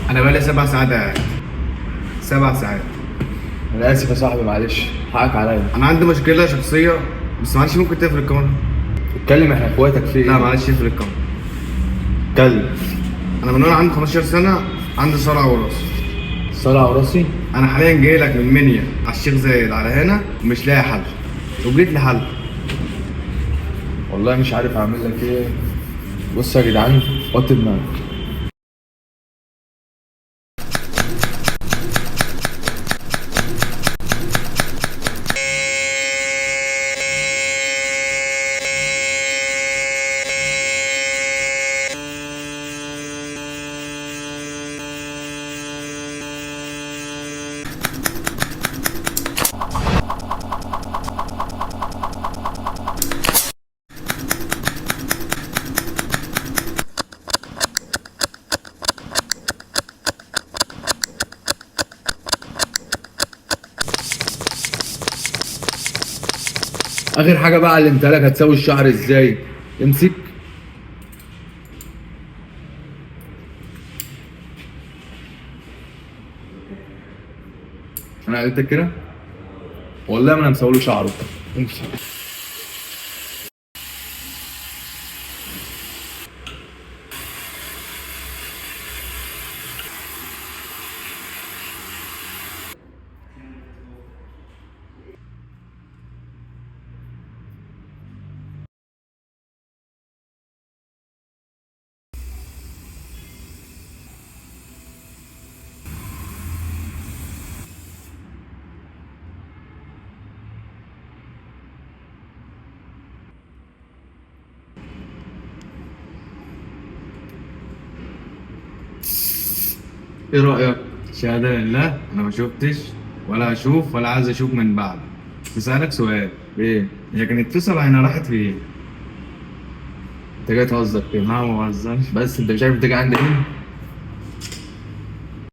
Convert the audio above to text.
انا بقالي 7 ساعات قاعد. 7 ساعات. انا اسف يا صاحبي، معلش حقك عليا. انا عندي مشكله شخصيه، بس معلش ممكن تقفل الكاميرا؟ اتكلم، احنا اخواتك في ايه؟ لا معلش اقفل الكاميرا. اتكلم. انا من وانا عندي 15 سنه عندي صلع وراثي. صلع وراسي. انا حاليا جاي لك من منيا على الشيخ زايد على هنا ومش لاقي حل، وجيت لي حل. والله مش عارف اعمل لك ايه. بص يا جدعان، وطي دماغك. اخر حاجه بقى علمتها لك، هتسوي الشعر ازاي. امسك. انا قلت كده، والله ما انا مسوي له شعره. امسك. ايه رايك؟ شهاده لله انا ما شفتش ولا هشوف ولا عايز اشوف من بعد. تسالك سؤال، ايه؟ هي كانت تصل هنا راحت فين؟ انت جاي تهزر كده؟ ما بهزرش. بس انت مش عارف انت جاي عند مين؟